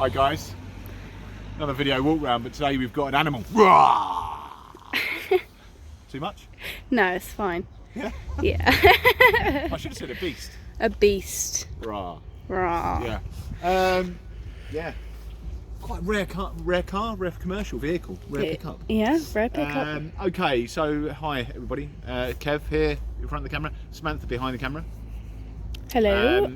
Hi guys, another video walk round, but today we've got an animal. Too much? No, it's fine. Yeah? Yeah. I should have said a beast. A beast. Rah. Raw. Yeah. Yeah. Quite rare commercial vehicle, rare pickup. Yeah, rare pickup. Okay, so hi everybody. Kev here in front of the camera, Samantha behind the camera. Hello.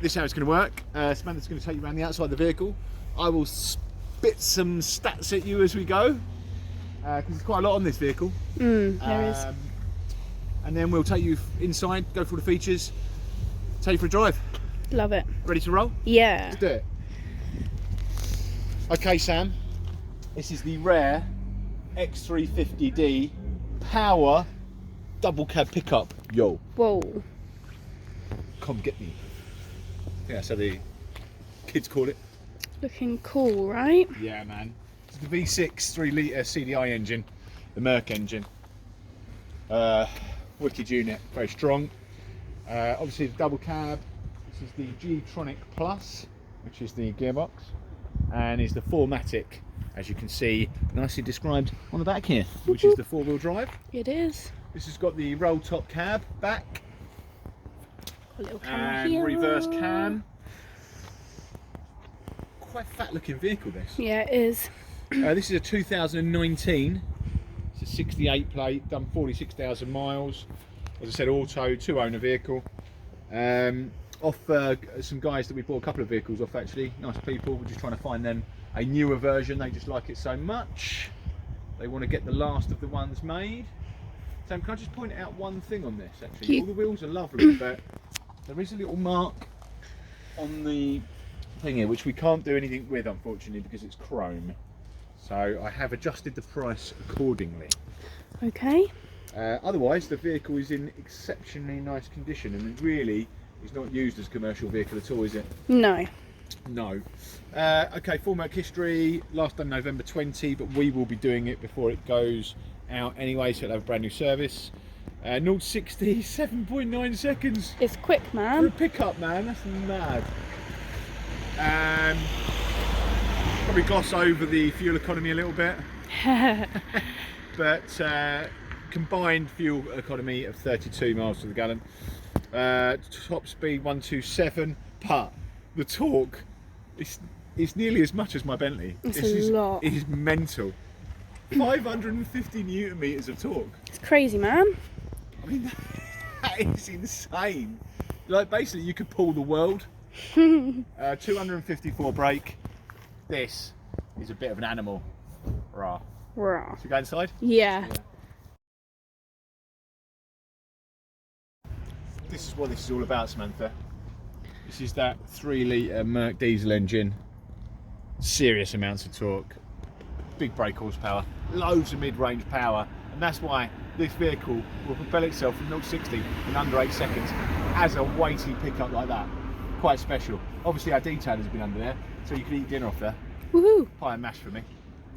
This is how it's going to work. Samantha's going to take you around the outside of the vehicle. I will spit some stats at you as we go, because there's quite a lot on this vehicle. There is. And then we'll take you inside, go through the features, take you for a drive. Love it. Ready to roll? Yeah. Let's do it. Okay, Sam. This is the rare x350d power double cab pickup. Yo. Whoa. Come get me. Yeah, that's how the kids call it. Looking cool, right? Yeah, man. It's the V6 3-litre CDI engine, the Merc engine. Wicked unit, very strong. Obviously the double cab. This is the G-Tronic Plus, which is the gearbox, and is the 4MATIC, as you can see, nicely described on the back here, which is the 4-wheel drive. It is. This has got the roll top cab back. A little camera And here. reverse cam. Quite fat looking vehicle this. Yeah, it is. This is a 2019. It's a 68 plate, done 46,000 miles. As I said, auto, 2-owner vehicle. Off some guys that we bought a couple of vehicles off actually. Nice people. We're just trying to find them a newer version. They just like it so much. They want to get the last of the ones made. Sam, can I just point out one thing on this actually? All the wheels are lovely, but there is a little mark on the thing here which we can't do anything with, unfortunately, because it's chrome. So I have adjusted the price accordingly. Okay. Otherwise, the vehicle is in exceptionally nice condition, and it really is not used as a commercial vehicle at all, is it? No. No. Okay, full mark history, last done November 20, but we will be doing it before it goes out anyway, so it'll have a brand new service. 0 to 60, 7.9 seconds. It's quick, For a man. pickup, man, that's mad. Probably gloss over the fuel economy a little bit, but combined fuel economy of 32 miles to the gallon. Top speed 127, but the torque is nearly as much as my Bentley. It's a lot. It is mental. 550 newton meters of torque. It's crazy, man. I mean, that is insane. Like, basically, you could pull the world. 254 brake. This is a bit of an animal. Rah. Raw. Should we go inside? Yeah. This is what this is all about, Samantha. This is that 3-litre Merc diesel engine. Serious amounts of torque. Big brake horsepower. Loads of mid-range power. And that's why this vehicle will propel itself from 0 to 60 in under 8 seconds as a weighty pickup like that. Quite special. Obviously our detailer's been under there, so you can eat dinner off there. Woohoo. Pie and mash for me.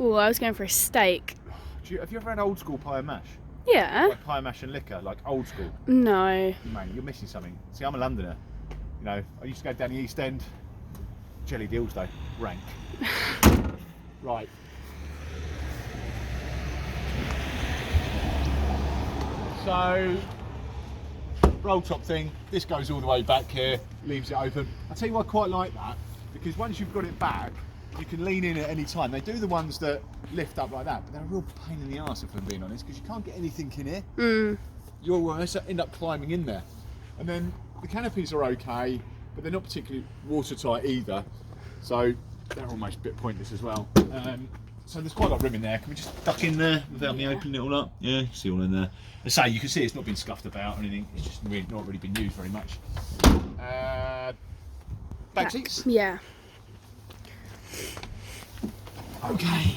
Oh, I was going for a steak. Have you ever had old school pie and mash? Yeah. Like pie and mash and liquor, like old school? No. Man, you're missing something. See, I'm a Londoner. You know, I used to go down the East End. Jelly deals though, rank. Right. So, roll top thing, this goes all the way back here, leaves it open. I'll tell you why I quite like that, because once you've got it back, you can lean in at any time. They do the ones that lift up like that, but they're a real pain in the arse if I'm being honest, because you can't get anything in here. You'll end up climbing in there. And then the canopies are okay, but they're not particularly watertight either, so they're almost a bit pointless as well. So there's quite a lot of room in there. Can we just duck in there without me opening it all up? Yeah, you see all in there. As I say, you can see it's not been scuffed about or anything. It's just really, not really been used very much. Back seats. Yeah. Okay.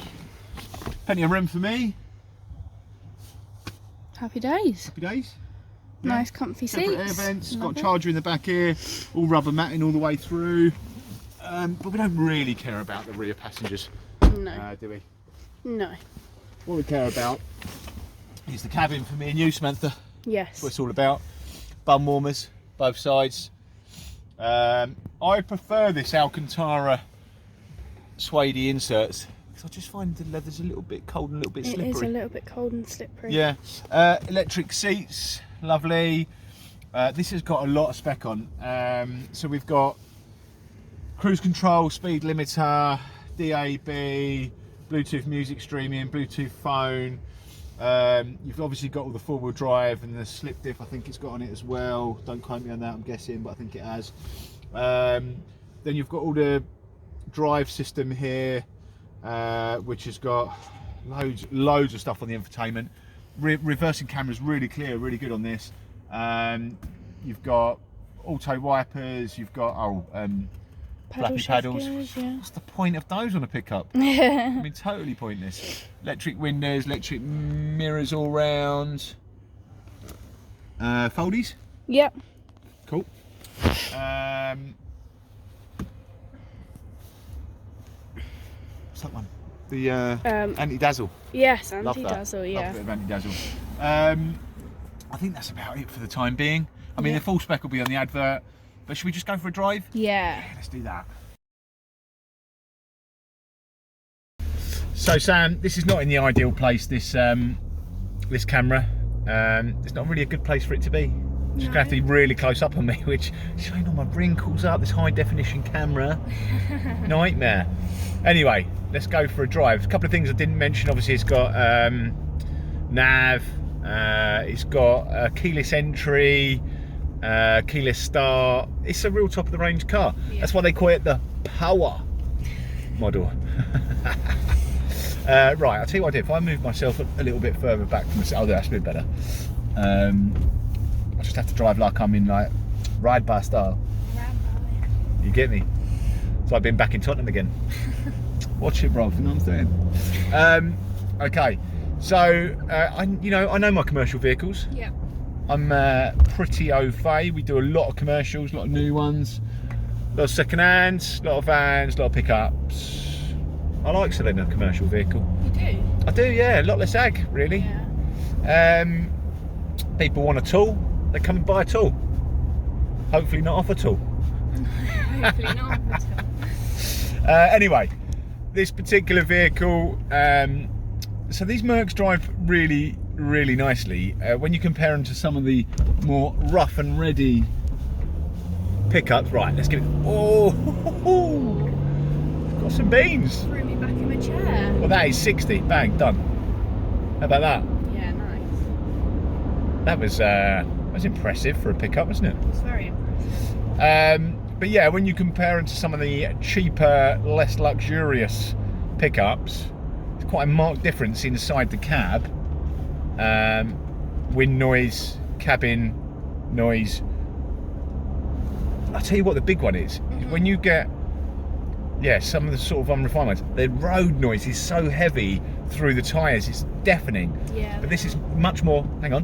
Plenty of room for me. Happy days. Happy days. Nice comfy Separate seats. air vents. Love Got a it. charger in the back here. All rubber matting all the way through. But we don't really care about the rear passengers, No. do we? No. What we care about is the cabin for me and you, Samantha. Yes. That's what it's all about. Bum warmers, both sides. I prefer this Alcantara suede inserts because I just find the leather's a little bit cold and a little bit slippery. It is a little bit cold and slippery. Yeah. Electric seats, lovely. This has got a lot of spec on. So we've got cruise control, speed limiter, DAB, Bluetooth music streaming, Bluetooth phone. You've obviously got all the four-wheel drive and the slip diff I think it's got on it as well. Don't quote me on that, I'm guessing, but I think it has. Then you've got all the drive system here, which has got loads of stuff on the infotainment. Reversing camera's really clear, really good on this. You've got auto wipers, you've got flappy paddles. Gears, yeah. What's the point of those on a pickup? I mean, totally pointless. Electric windows, electric mirrors all round. Foldies? Yep. Cool. What's that one? The anti-dazzle. Yes, Love that. anti-dazzle, yeah. Love a bit of anti-dazzle. I think that's about it for the time being. I mean, the full spec will be on the advert, but should we just go for a drive? Yeah. Let's do that. So Sam, this is not in the ideal place, this this camera. It's not really a good place for it to be. It's going to have to be really close up on me, which showing all my wrinkles up, this high definition camera. Nightmare. Anyway, let's go for a drive. A couple of things I didn't mention, obviously it's got nav, it's got keyless entry, keyless start. It's a real top of the range car. Yeah. That's why they call it the power model. Right, I'll tell you what I did. If I move myself a little bit further back from the... Oh, that's a bit better. I just have to drive like I'm in like ride bar style. You get me? It's like being back in Tottenham again. Watch it, bro. You know what I'm saying? Okay, so I know my commercial vehicles. Yeah. I'm pretty au fait. We do a lot of commercials, a lot of new ones, a lot of second hands, a lot of vans, a lot of pickups. I like selling a commercial vehicle. You do? I do, yeah. A lot less ag, really. Yeah. People want a tool, they come and buy a tool. Hopefully not off a tool. Hopefully not off a tool. Anyway, this particular vehicle, so these Mercs drive really, really nicely. When you compare them to some of the more rough and ready pickups. Right, let's get it. Oh, got some beans. Threw me back in my chair. Well, that is 60. Bang, done. How about that? Yeah, nice. That was impressive for a pickup, wasn't it? It's very impressive. But yeah, when you compare it to some of the cheaper, less luxurious pickups, it's quite a marked difference inside the cab. Wind noise, cabin noise. I'll tell you what the big one is. When you get, some of the sort of unrefined ones, the road noise is so heavy through the tyres, it's deafening. Yeah. But this is much more, hang on.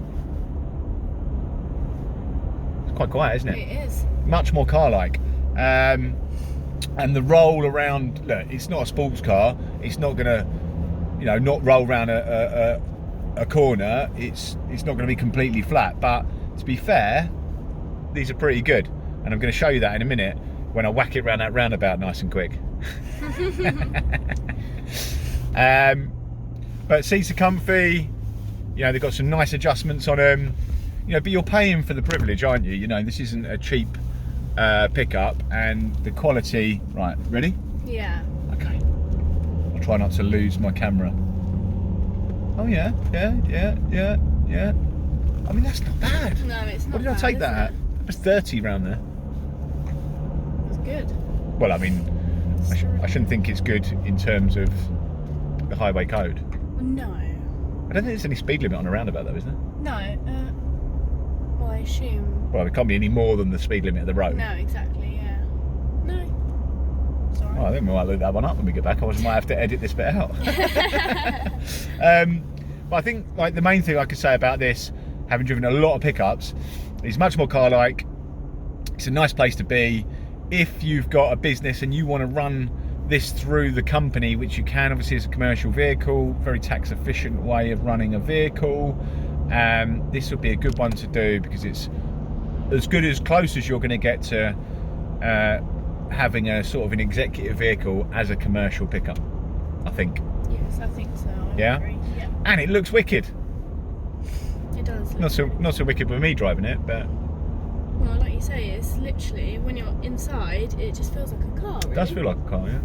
It's quite quiet, isn't it? It is. Much more car-like. And the roll around, look, it's not a sports car. It's not gonna, not roll around a corner. It's not gonna be completely flat. But to be fair, these are pretty good. And I'm gonna show you that in a minute when I whack it around that roundabout nice and quick. But seats are comfy. They've got some nice adjustments on them. But you're paying for the privilege, aren't you? This isn't a cheap pickup, and the quality. Right, ready? Yeah. Okay. I'll try not to lose my camera. Oh yeah. I mean, that's not bad. No, it's not. What did I take that at? It was 30 round there. That's good. Well, I mean, I shouldn't think it's good in terms of the highway code. No. I don't think there's any speed limit on a roundabout though, is there? No. Well, I assume. Well, it can't be any more than the speed limit of the road. No, exactly. Yeah. No. Sorry. Oh, I think we might look that one up when we get back. I might have to edit this bit out. But I think the main thing I could say about this, having driven a lot of pickups, is much more car-like. It's a nice place to be. If you've got a business and you want to run this through the company, which you can, obviously it's a commercial vehicle, very tax efficient way of running a vehicle. This would be a good one to do because it's as good as close as you're going to get to having a sort of an executive vehicle as a commercial pickup, I think. Yes, I think so. I Yeah? agree. Yeah. And it looks wicked. It does. Not so wicked with me driving it, but Well, like you say, it's literally when you're inside, it just feels like a car. Really. it does feel like a car, yeah.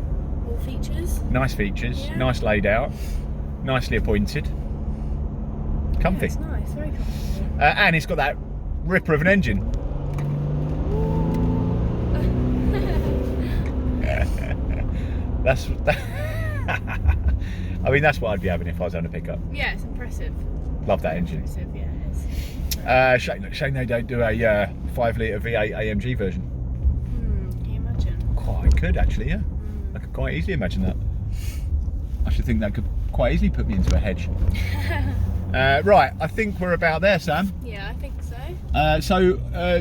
All features. Nice features, Yeah. nice laid out, nicely appointed, comfy. Yeah, it's nice, very comfortable. And it's got that ripper of an engine. That's. I mean, that's what I'd be having if I was on a pickup. Yeah, it's impressive. Love that engine. Impressive, yeah, it is. Shame they don't do a 5-litre V8 AMG version. Can you imagine? Quite could actually, yeah. I could quite easily imagine that. I should think that could quite easily put me into a hedge. Right, I think we're about there, Sam. Yeah, I think so.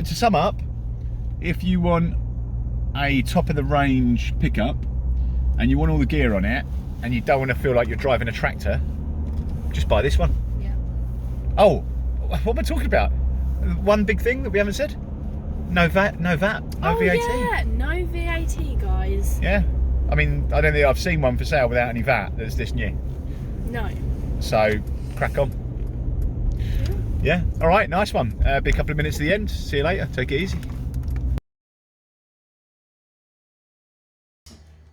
To sum up, if you want a top of the range pickup and you want all the gear on it and you don't want to feel like you're driving a tractor, just buy this one. Yeah. Oh, what am I talking about? One big thing that we haven't said? No VAT, no VAT, no VAT. Yeah, no VAT, guys. Yeah, I mean, I don't think I've seen one for sale without any VAT that's this new. No. So, crack on. Yeah, all right, nice one. Be a couple of minutes to the end. See you later. Take it easy.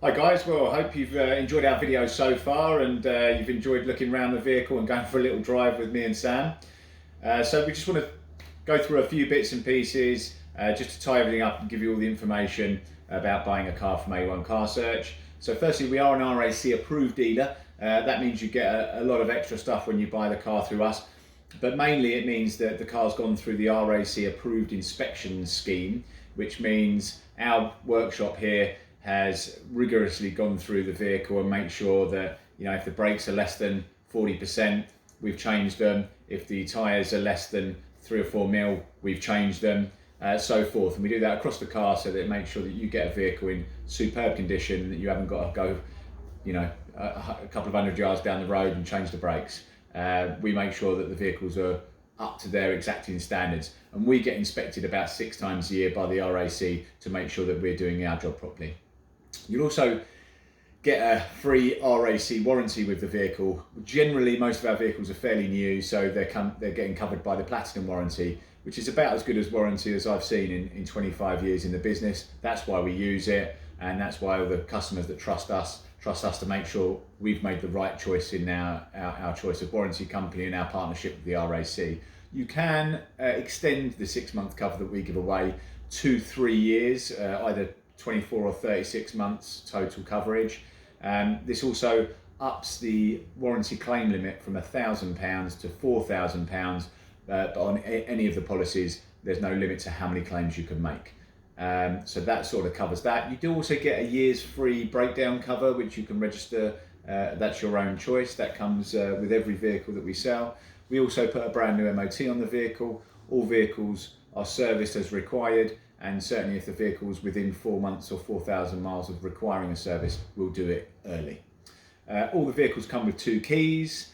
Hi guys, well I hope you've enjoyed our video so far and you've enjoyed looking around the vehicle and going for a little drive with me and Sam. So we just want to go through a few bits and pieces just to tie everything up and give you all the information about buying a car from A1 Car Search. So firstly, we are an RAC approved dealer. That means you get a lot of extra stuff when you buy the car through us, but mainly it means that the car's gone through the RAC approved inspection scheme, which means our workshop here has rigorously gone through the vehicle and make sure that, you know, if the brakes are less than 40%, we've changed them. If the tyres are less than 3 or 4 mil, we've changed them, so forth. And we do that across the car so that it makes sure that you get a vehicle in superb condition, that you haven't got to go, you know, a couple of 100 yards down the road and change the brakes. We make sure that the vehicles are up to their exacting standards, and we get inspected about 6 times a year by the RAC to make sure that we're doing our job properly. You'll also get a free RAC warranty with the vehicle. Generally, most of our vehicles are fairly new, so they're getting covered by the Platinum warranty, which is about as good as warranty as I've seen in 25 years in the business. That's why we use it, and that's why the customers that trust us to make sure we've made the right choice in our choice of warranty company and our partnership with the RAC. You can extend the 6-month cover that we give away to 3 years, either 24 or 36 months total coverage. This also ups the warranty claim limit from £1,000 to £4,000, but on any of the policies there's no limit to how many claims you can make. So that sort of covers that. You do also get a year's free breakdown cover, which you can register. That's your own choice. That comes with every vehicle that we sell. We also put a brand new MOT on the vehicle. All vehicles are serviced as required, and certainly if the vehicle's within 4 months or 4,000 miles of requiring a service, we'll do it early. All the vehicles come with 2 keys.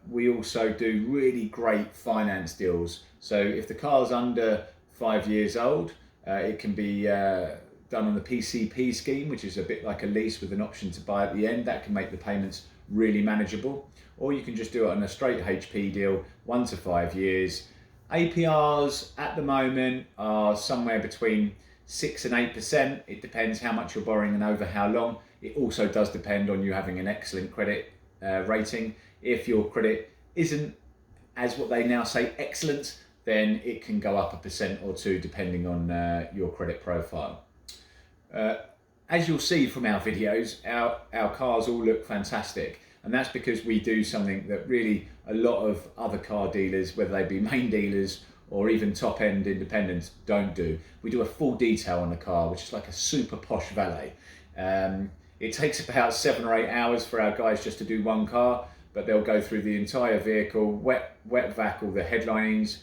We also do really great finance deals. So if the car's under 5 years old, it can be done on the PCP scheme, which is a bit like a lease with an option to buy at the end. That can make the payments really manageable. Or you can just do it on a straight HP deal, 1 to 5 years. APRs at the moment are somewhere between 6 and 8%. It depends how much you're borrowing and over how long. It also does depend on you having an excellent credit rating. If your credit isn't, as what they now say, excellent, then it can go up 1% or 2% depending on your credit profile. As you'll see from our videos, our cars all look fantastic, and that's because we do something that really a lot of other car dealers, whether they be main dealers or even top-end independents, don't do. We do a full detail on the car, which is like a super posh valet. It takes about 7 or 8 hours for our guys just to do one car, but they'll go through the entire vehicle, wet vac all the headlinings,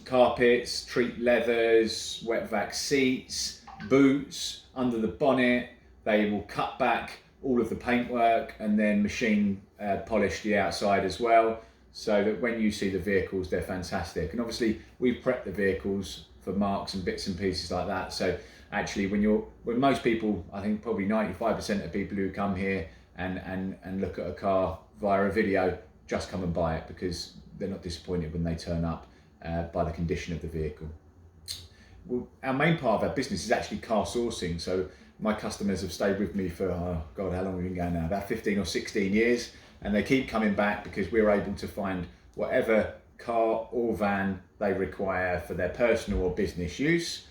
carpets, treat leathers, wet vac seats, boots, under the bonnet. They will cut back all of the paintwork and then machine polish the outside as well, so that when you see the vehicles, they're fantastic. And obviously we've prepped the vehicles for marks and bits and pieces like that, so actually when most people, I think probably 95% of people who come here and look at a car via a video just come and buy it because they're not disappointed when they turn up by the condition of the vehicle. Well, our main part of our business is actually car sourcing. So my customers have stayed with me for, oh God, how long have we been going now? About 15 or 16 years. And they keep coming back because we're able to find whatever car or van they require for their personal or business use.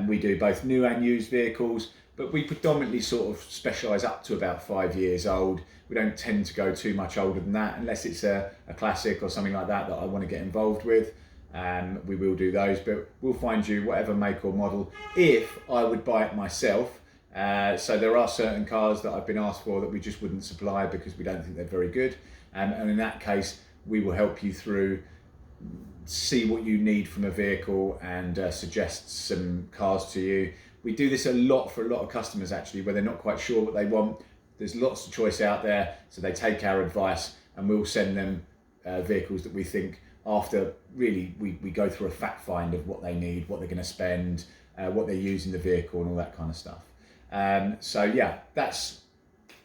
We do both new and used vehicles, but we predominantly sort of specialise up to about 5 years old. We don't tend to go too much older than that unless it's a classic or something like that I want to get involved with. We will do those, but we'll find you whatever make or model if I would buy it myself. So there are certain cars that I've been asked for that we just wouldn't supply because we don't think they're very good, and in that case we will help you through, see what you need from a vehicle and suggest some cars to you. We do this a lot for a lot of customers actually, where they're not quite sure what they want. There's lots of choice out there, so they take our advice and we'll send them vehicles that we think, after really we go through a fact find of what they need, what they're going to spend, what they're using the vehicle and all that kind of stuff. So yeah, that's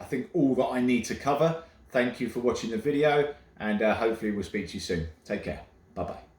I think all that I need to cover. Thank you for watching the video, and hopefully we'll speak to you soon. Take care. Bye bye.